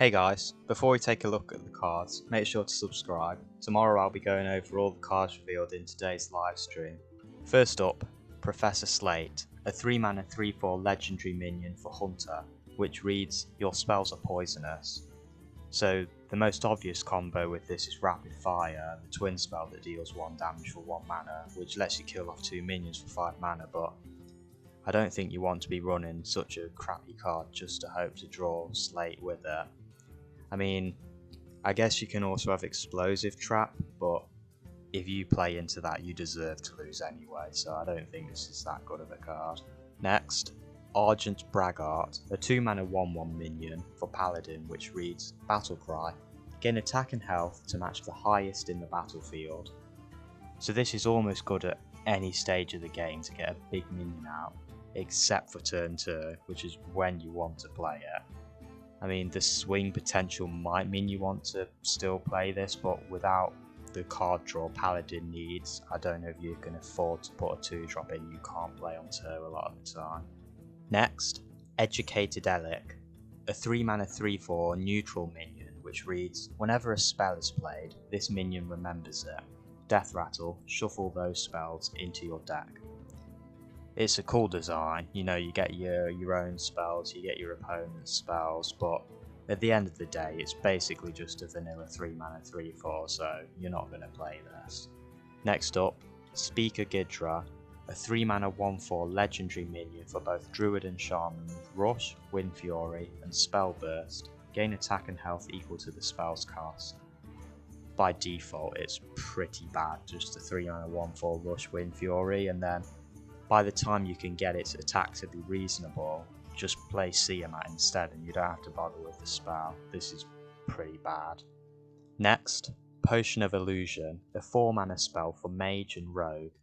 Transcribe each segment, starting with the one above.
Hey guys, before we take a look at the cards, make sure to subscribe. Tomorrow I'll be going over all the cards revealed in today's live stream. First up, Professor Slate, a 3-mana 3/4 legendary minion for Hunter, which reads, your spells are poisonous. So the most obvious combo with this is Rapid Fire, the twin spell that deals 1 damage for 1 mana, which lets you kill off 2 minions for 5 mana, but I don't think you want to be running such a crappy card just to hope to draw Slate with it. I mean, I guess you can also have Explosive Trap, but if you play into that you deserve to lose anyway, so I don't think this is that good of a card. Next, Argent Braggart, a 2-mana 1/1 minion for Paladin which reads, Battle Cry, gain attack and health to match the highest in the battlefield. So this is almost good at any stage of the game to get a big minion out, except for turn 2, which is when you want to play it. I mean, the swing potential might mean you want to still play this, but without the card draw Paladin needs, I don't know if you can afford to put a 2-drop in you can't play on turn a lot of the time. Next, Educated Elic, a 3-mana 3/4 neutral minion which reads, whenever a spell is played, this minion remembers it. Death Rattle, shuffle those spells into your deck. It's a cool design, you know, you get your own spells, you get your opponent's spells, but at the end of the day it's basically just a vanilla 3-mana 3/4, so you're not going to play this. Next up, Speaker Gidra, a 3-mana 1/4 legendary minion for both Druid and Shaman with Rush, Wind Fury and Spell Burst, gain attack and health equal to the spell's cost. By default it's pretty bad, just a 3-mana 1/4 Rush, Wind Fury, and then by the time you can get its attack to be reasonable, just play Siamat instead and you don't have to bother with the spell. This is pretty bad. Next, Potion of Illusion, a 4-mana spell for Mage and Rogue,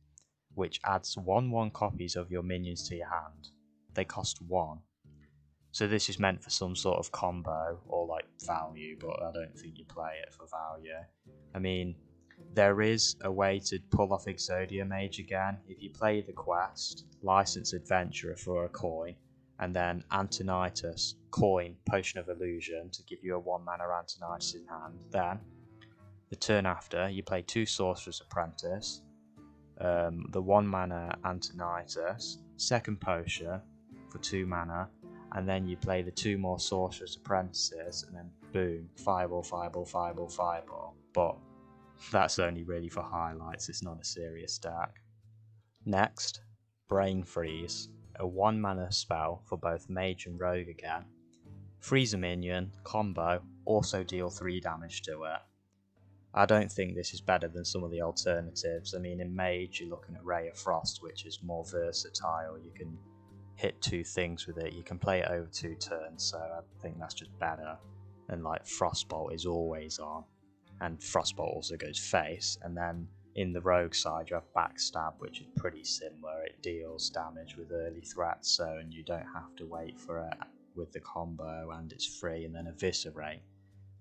which adds 1/1 copies of your minions to your hand. They cost 1. So this is meant for some sort of combo or like value, but I don't think you play it for value. I mean, there is a way to pull off Exodia Mage again. If you play the quest, License Adventurer for a coin, and then Antonitus, coin, Potion of Illusion to give you a 1-mana Antonitus in hand, then the turn after you play 2 Sorcerer's Apprentice, the 1-mana Antonitus, second potion for 2 mana, and then you play the 2 more Sorcerer's Apprentices, and then boom, fireball, fireball, fireball, fireball. But that's only really for highlights, it's not a serious deck. Next, Brain Freeze, a 1-mana spell for both Mage and Rogue again. Freeze a minion, combo, also deal 3 damage to it. I don't think this is better than some of the alternatives. I mean, in Mage you're looking at Ray of Frost, which is more versatile, you can hit 2 things with it, you can play it over 2 turns, so I think that's just better. And like Frostbolt is always on, and Frostbolt also goes face, and then in the rogue side you have Backstab, which is pretty similar, it deals damage with early threats, so and you don't have to wait for it with the combo, and it's free. And then Eviscerate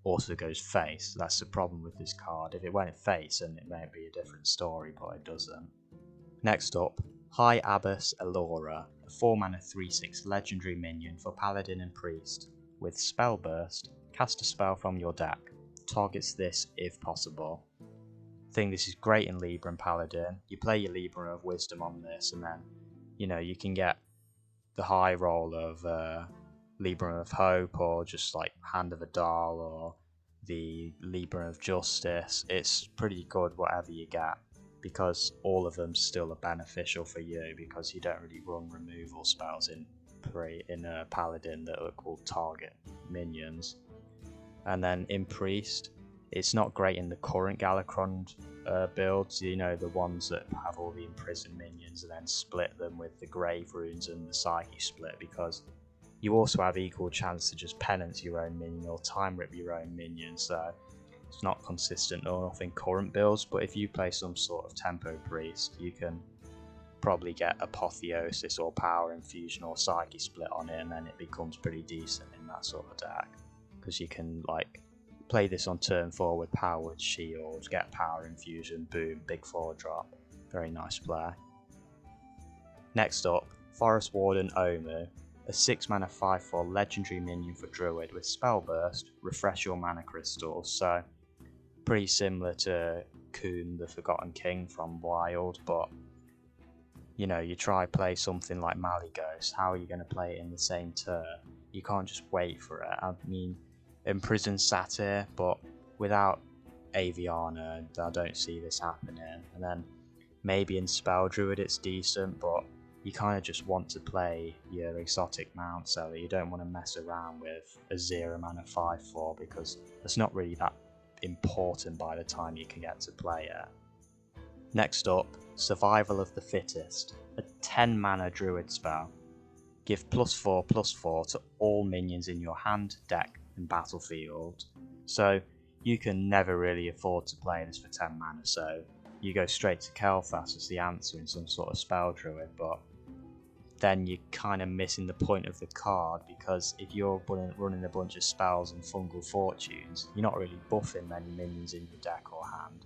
also goes face. That's the problem with this card, if it went face and it may be a different story, but it doesn't. Next up, High Abbess Elora, a 4-mana 3/6 legendary minion for Paladin and Priest with Spell Burst, cast a spell from your deck, targets this if possible. I think this is great in Libra and Paladin. You play your Libra of Wisdom on this, and then you know you can get the high roll of Libra of Hope, or just like Hand of Adal, or the Libra of Justice. It's pretty good whatever you get, because all of them still are beneficial for you, because you don't really run removal spells in Paladin that will target minions. And then in Priest, it's not great in the current Galakron builds, you know, the ones that have all the imprisoned minions and then split them with the Grave Runes and the Psyche split, because you also have equal chance to just penance your own minion or time rip your own minion, so it's not consistent enough in current builds. But if you play some sort of tempo priest, you can probably get Apotheosis or Power Infusion or Psyche split on it, and then it becomes pretty decent in that sort of deck, because you can like play this on turn 4 with Powered Shield, get Power Infusion, boom, big 4-drop, very nice play. Next up, Forest Warden Omu, a a 6 mana 5/4 legendary minion for Druid with Spell Burst, refresh your mana crystals, so pretty similar to Kuhn the Forgotten King from Wild, but you know, you try play something like Malygos, how are you going to play it in the same turn? You can't just wait for it. I mean, Imprison Satyr, but without Aviana, I don't see this happening. And then maybe in Spell Druid it's decent, but you kind of just want to play your exotic mount, so you don't want to mess around with a 0 mana 5/4 because it's not really that important by the time you can get to play it. Next up, Survival of the Fittest, a 10 mana druid spell. Give +4/+4 to all minions in your hand, deck and battlefield. So you can never really afford to play this for 10 mana, so you go straight to Kel'Thas as the answer in some sort of spell druid, but then you're kind of missing the point of the card, because if you're running a bunch of spells and fungal fortunes, you're not really buffing many minions in your deck or hand.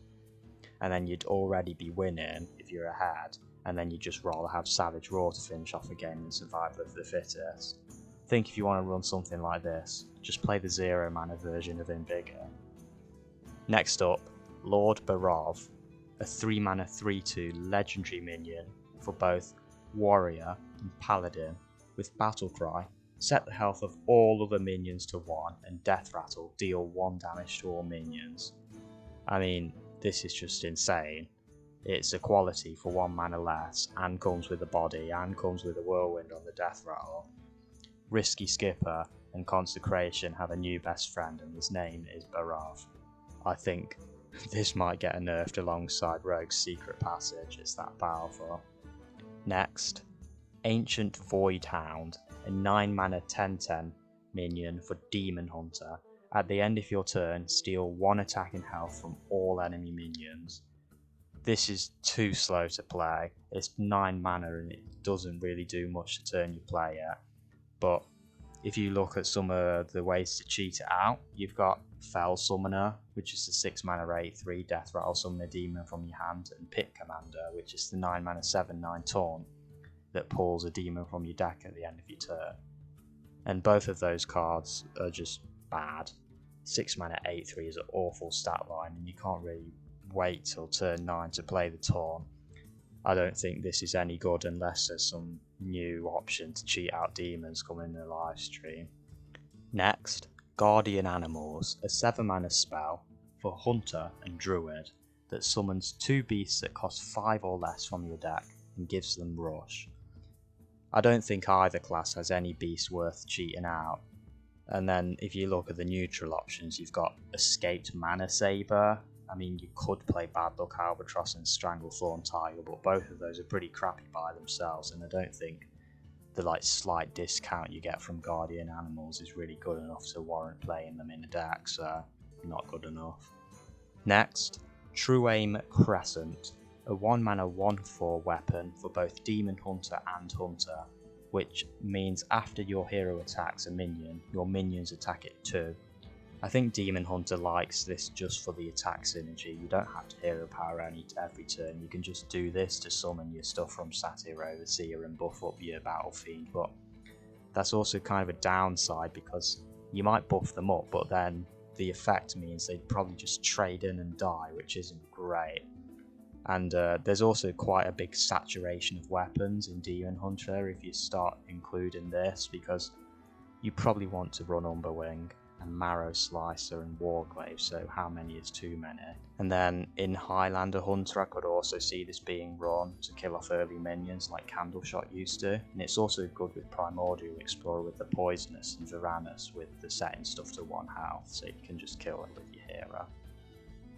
And then you'd already be winning if you're ahead, and then you'd just rather have Savage Roar to finish off a game than Survival of the Fittest. I think if you want to run something like this, just play the 0 mana version of Invigor. Next up, Lord Barov, a 3 mana 3/2 legendary minion for both Warrior and Paladin with Battlecry. Set the health of all other minions to 1 and Death Rattle, deal 1 damage to all minions. I mean, this is just insane. It's a quality for 1 mana less, and comes with a body, and comes with a whirlwind on the Death Rattle. Risky Skipper and Consecration have a new best friend, and his name is Barov. I think this might get nerfed alongside Rogue's Secret Passage, it's that powerful. Next, Ancient Voidhound, a 9 mana 10/10 minion for Demon Hunter. At the end of your turn, steal 1 attack and health from all enemy minions. This is too slow to play. It's 9 mana and it doesn't really do much to turn you play it. But if you look at some of the ways to cheat it out, you've got Fell Summoner, which is the 6 mana 8/3 Death Rattle, summon a demon from your hand, and Pit Commander, which is the 9 mana 7/9 taunt that pulls a demon from your deck at the end of your turn. And both of those cards are just bad. 6 mana 8/3 is an awful stat line, and you can't really wait till turn 9 to play the taunt. I don't think this is any good unless there's some new option to cheat out demons coming in the live stream. Next, Guardian Animals, a 7 mana spell for Hunter and Druid that summons 2 beasts that cost 5 or less from your deck and gives them Rush. I don't think either class has any beasts worth cheating out. And then if you look at the neutral options, you've got Escaped Mana Saber. I mean, you could play Bad Luck Albatross and Stranglethorn Tiger, but both of those are pretty crappy by themselves, and I don't think the slight discount you get from Guardian Animals is really good enough to warrant playing them in a deck, so not good enough. Next, True Aim Crescent, a 1 mana 1/4 weapon for both Demon Hunter and Hunter, which means after your hero attacks a minion, your minions attack it too. I think Demon Hunter likes this just for the attack synergy. You don't have to hero power every turn, you can just do this to summon your stuff from Satyr Overseer and buff up your Battle Fiend, but that's also kind of a downside because you might buff them up, but then the effect means they'd probably just trade in and die, which isn't great. And there's also quite a big saturation of weapons in Demon Hunter if you start including this, because you probably want to run Umberwing and Marrow Slicer and Warglaive, so how many is too many? And then in Highlander Hunter I could also see this being run to kill off early minions like Candleshot used to, and it's also good with Primordial Explorer with the Poisonous and Varanus with the setting stuff to 1 health, so you can just kill it with your hero.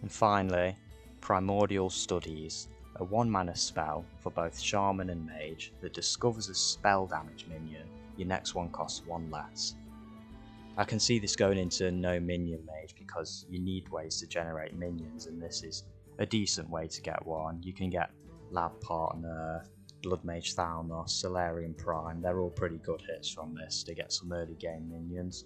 And finally, Primordial Studies, a 1 mana spell for both Shaman and Mage that discovers a spell damage minion. Your next one costs 1 less. I can see this going into no minion mage because you need ways to generate minions, and this is a decent way to get one. You can get Lab Partner, Blood Mage Thalmos, Solarian Prime, they're all pretty good hits from this to get some early game minions.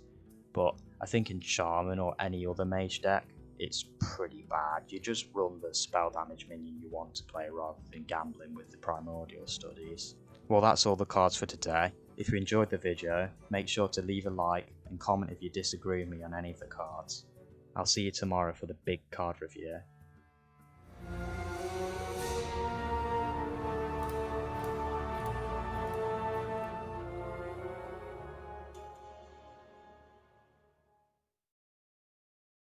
But I think in Shaman or any other mage deck, it's pretty bad. You just run the spell damage minion you want to play rather than gambling with the Primordial Studies. Well, that's all the cards for today. If you enjoyed the video, make sure to leave a like and comment if you disagree with me on any of the cards. I'll see you tomorrow for the big card review.